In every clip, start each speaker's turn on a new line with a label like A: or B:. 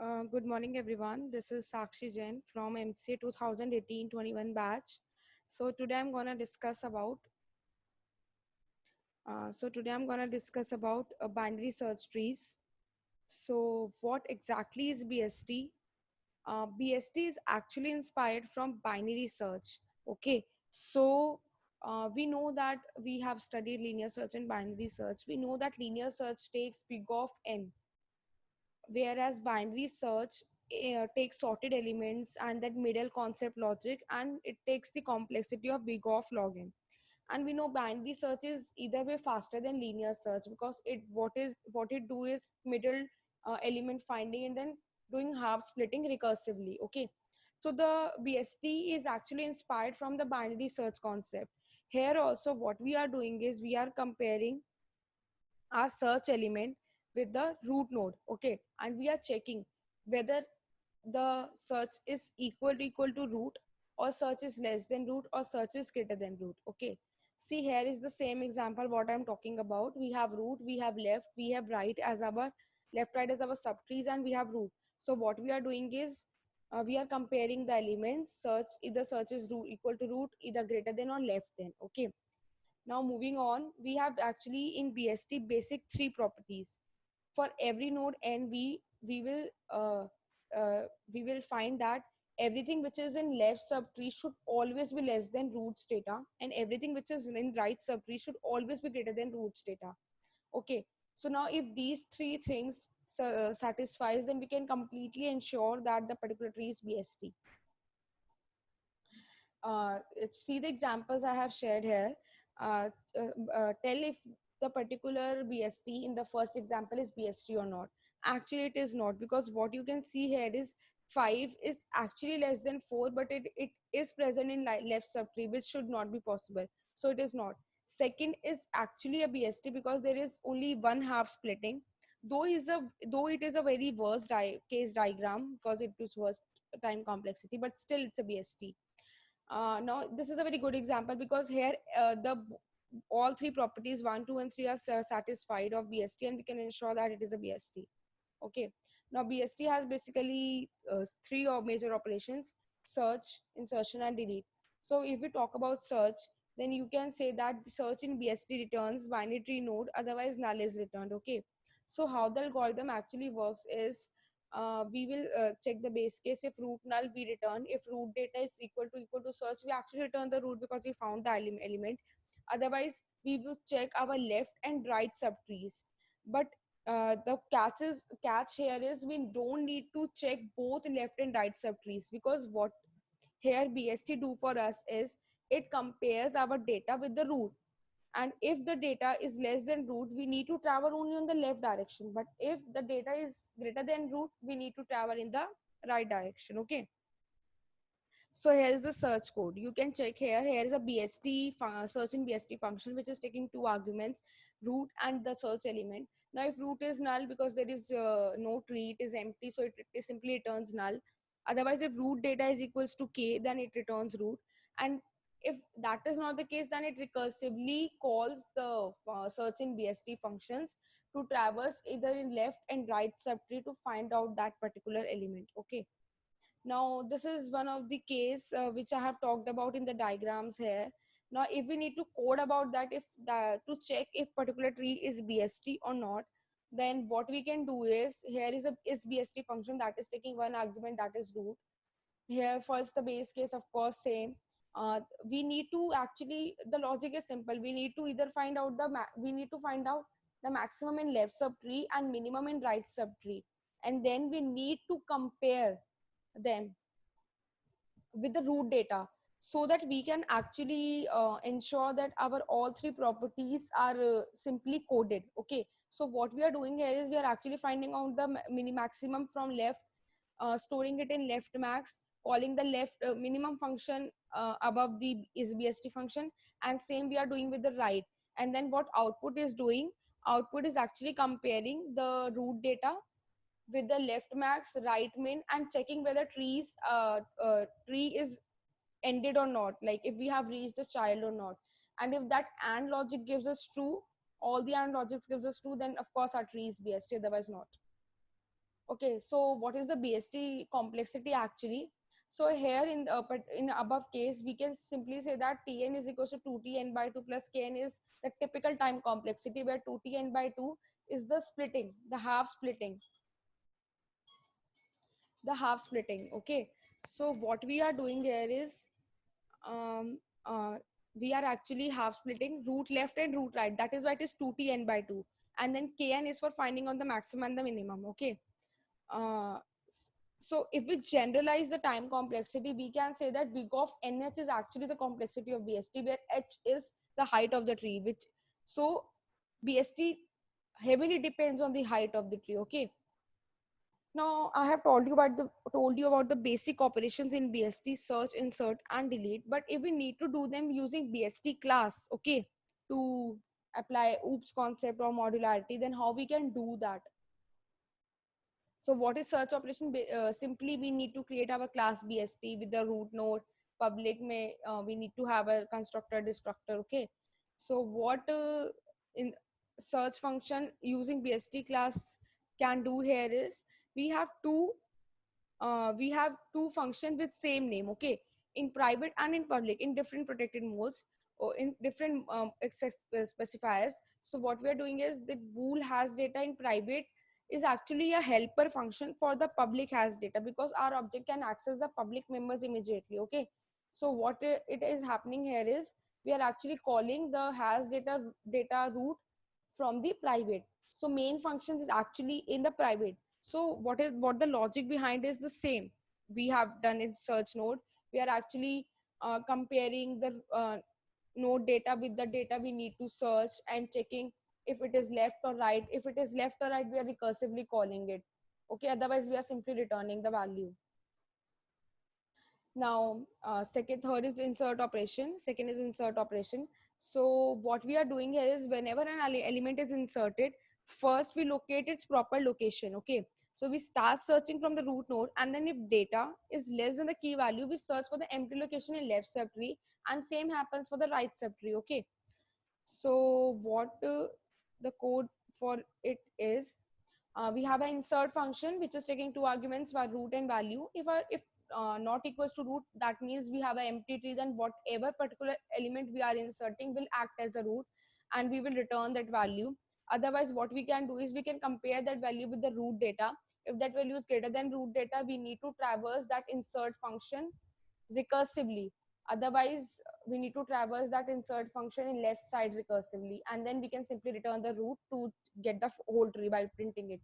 A: Good morning, everyone. This is Sakshi Jain from MCA 2018-21 batch. So today I'm gonna discuss about. Today I'm gonna discuss about binary search trees. So what exactly is BST? BST is actually inspired from binary search. Okay, so we know that we have studied linear search and binary search. We know that linear search takes big of n, whereas binary search takes sorted elements and that middle concept logic, and it takes the complexity of big of log n. And we know binary search is either way faster than linear search because what it do is middle element finding and then doing half splitting recursively. Okay, so the BST is actually inspired from the binary search concept. Here also what we are doing is we are comparing our search element with the root node. Okay, and we are checking whether the search is equal to root, or search is less than root, or search is greater than root. Okay, see, here is the same example what I'm talking about. We have root, we have left, we have right as our left, right as our subtrees, and we have root. So what we are doing is we are comparing the elements. Search, either search is root equal to root, either greater than or left than. Okay, now moving on, we have actually in BST basic three properties. For every node n, we will find that everything which is in left subtree should always be less than roots data, and everything which is in right subtree should always be greater than roots data. Okay, so now if these three things satisfies, then we can completely ensure that the particular tree is BST. See the examples I have shared here. Uh, Tell if the particular BST in the first example is BST or not. Actually, it is not, because what you can see here is 5 is actually less than 4, but it is present in left subtree, which should not be possible. So it is not. Second is actually a BST because there is only one half splitting. Though it is a very worst case diagram because it gives worst time complexity, but still it's a BST. Now this is a very good example because here the all three properties 1, 2 and 3 are satisfied of BST, and we can ensure that it is a BST. Okay, now BST has basically three major operations: search, insertion and delete. So if we talk about search, then you can say that search in BST returns binary tree node, otherwise null is returned. Okay, so how the algorithm actually works is we will check the base case. If root null, we return. If root data is equal to search, we actually return the root because we found the element. Otherwise we will check our left and right subtrees. But the catch here is we don't need to check both left and right subtrees, because what here BST do for us is it compares our data with the root, and if the data is less than root, we need to travel only on the left direction, but if the data is greater than root, we need to travel in the right direction. Okay, so here is the search code. You can check here. Here is a search in BST function, which is taking two arguments, root and the search element. Now, if root is null because there is no tree, it is empty, so it simply returns null. Otherwise, if root data is equals to k, then it returns root. And if that is not the case, then it recursively calls the search in BST functions to traverse either in left and right subtree to find out that particular element. Okay, now this is one of the case which I have talked about in the diagrams here. Now if we need to code about that, if to check if particular tree is BST or not, then what we can do is, here is a is BST function that is taking one argument, that is root. Here first the base case, of course, same. We need to actually, the logic is simple. We need to either find out we need to find out the maximum in left subtree and minimum in right subtree, and then we need to compare them with the root data, so that we can actually ensure that our all three properties are simply coded. Okay, so what we are doing here is we are actually finding out the mini maximum from left, storing it in left max, calling the left minimum function above the is BST function, and same we are doing with the right. And then what output is doing, output is actually comparing the root data with the left max, right min, and checking whether tree is ended or not, like if we have reached the child or not. And if that and logic gives us true, all the and logics gives us true, then of course our tree is BST, otherwise not. Okay, so what is the BST complexity actually? So here in the in above case, we can simply say that Tn is equals to 2Tn by 2 plus Kn is the typical time complexity, where 2Tn by 2 is the splitting, the half splitting, the half splitting. Okay, so what we are doing here is um, uh, we are actually half splitting root left and root right. That is why it is 2Tn by 2. And then Kn is for finding on the maximum and the minimum. Okay. Uh, so if we generalize the time complexity, we can say that big of nh is actually the complexity of BST, where h is the height of the tree, which so BST heavily depends on the height of the tree. Okay. Now I have told you about the basic operations in BST: search, insert, and delete. But if we need to do them using BST class, okay, to apply OOPS concept or modularity, then how we can do that? So what is search operation? Simply we need to create our class BST with the root node. Public may we need to have a constructor destructor. Okay. So what in search function using BST class can do here is we have two functions with same name. Okay, in private and in public, in different protected modes or in different access specifiers. So what we are doing is the bool has data in private is actually a helper function for the public has data, because our object can access the public members immediately. Okay, so what it is happening here is we are actually calling the has data root from the private. So main functions is actually in the private. So what the logic behind is the same we have done in search node. We are actually comparing the node data with the data we need to search and checking if it is left or right. If it is left or right, we are recursively calling it. Okay, otherwise we are simply returning the value. Now third is insert operation. Second is insert operation. So what we are doing here is whenever an element is inserted, first we locate its proper location. Okay, so we start searching from the root node, and then if data is less than the key value, we search for the empty location in left subtree, and same happens for the right subtree. Okay, so what the code for it is, we have an insert function which is taking two arguments, by root and value. If not equals to root, that means we have an empty tree, then whatever particular element we are inserting will act as a root, and we will return that value. Otherwise what we can do is we can compare that value with the root data. If that value is greater than root data, we need to traverse that insert function recursively. Otherwise we need to traverse that insert function in left side recursively, and then we can simply return the root to get the whole tree by printing it.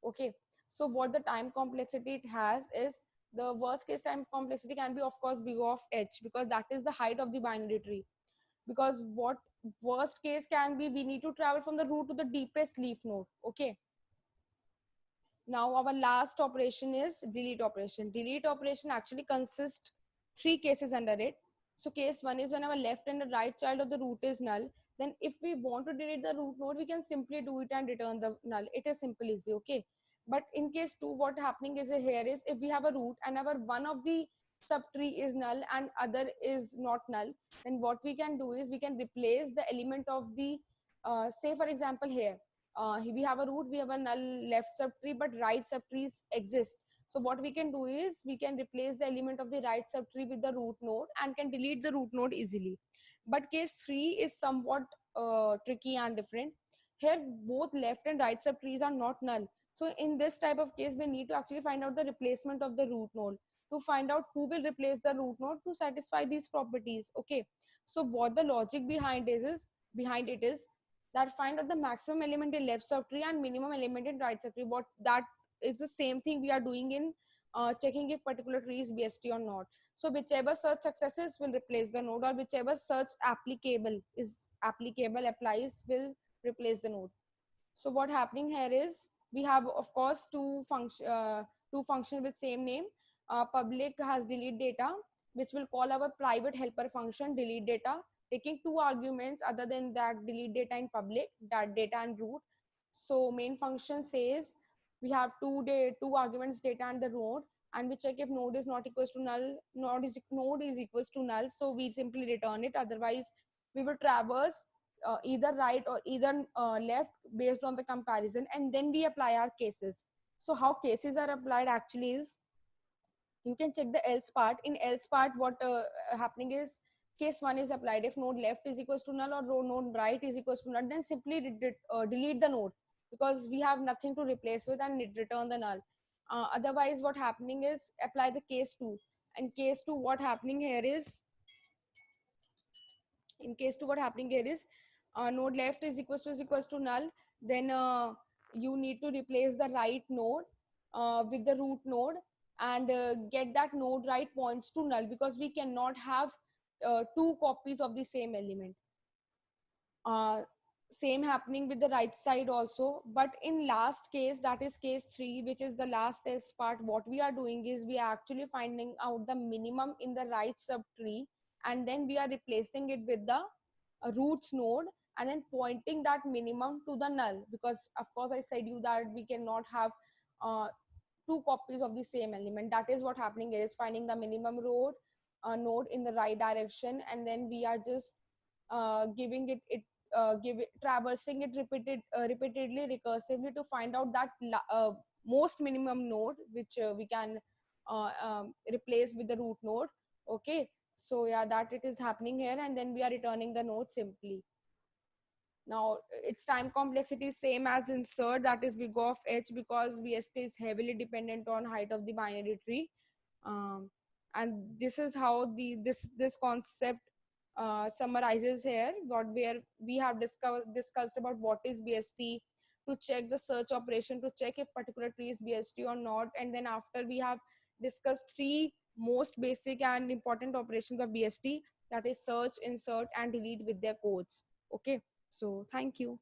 A: Okay, so what the time complexity it has is, the worst case time complexity can be of course big of h, because that is the height of the binary tree. Because what worst case can be, we need to travel from the root to the deepest leaf node. Okay, now our last operation is delete operation. Delete operation actually consists three cases under it. So case one is when our left and the right child of the root is null. Then if we want to delete the root node, we can simply do it and return the null. It is simple easy. Okay, but in case two, what happening is here is, if we have a root and our one of the subtree is null and other is not null, then what we can do is we can replace the element of the say for example here, we have a root, we have a null left subtree, but right subtrees exist. So what we can do is we can replace the element of the right subtree with the root node and can delete the root node easily. But case 3 is somewhat tricky and different. Here both left and right subtrees are not null. So in this type of case, we need to actually find out the replacement of the root node, to find out who will replace the root node to satisfy these properties. Okay, so what the logic is behind it is that find out the maximum element in left subtree and minimum element in right subtree. What that is the same thing we are doing in checking if particular tree is BST or not. So whichever search successes will replace the node, or whichever search applicable applies will replace the node. So what happening here is we have of course two functions with same name. Public has delete data, which will call our private helper function delete data, taking two arguments other than that delete data in public, that data and root. So main function says we have two arguments, data and the node, and we check if node is not equals to null, node is equals to null. So we simply return it. Otherwise we will traverse either right or either left based on the comparison, and then we apply our cases. So how cases are applied actually is, you can check the else part. In else part, what happening is, case one is applied. If node left is equals to null or node right is equals to null, then simply delete the node, because we have nothing to replace with, and it return the null. Otherwise what happening is, apply the case two. In case two, what happening here is, in case two, what happening here is, node left is equals to null, then you need to replace the right node with the root node, and get that node right points to null, because we cannot have two copies of the same element. uh, Same happening with the right side also. But in last case, that is case 3, which is the last test part, what we are doing is, we are actually finding out the minimum in the right subtree, and then we are replacing it with the roots node, and then pointing that minimum to the null, because of course I said you that we cannot have uh, two copies of the same element. That is what happening is, finding the minimum node in the right direction, and then we are just giving traversing it repeatedly, recursively, to find out that most minimum node, which we can replace with the root node. Okay, so yeah, that it is happening here, and then we are returning the node simply. Now its time complexity is same as insert, that is big of h, because VST is heavily dependent on height of the binary tree. And this is how this concept summarizes here, what we have discussed about what is BST, to check the search operation, to check if particular tree is BST or not. And then after we have discussed three most basic and important operations of BST, that is search, insert, and delete with their codes. Okay, so thank you.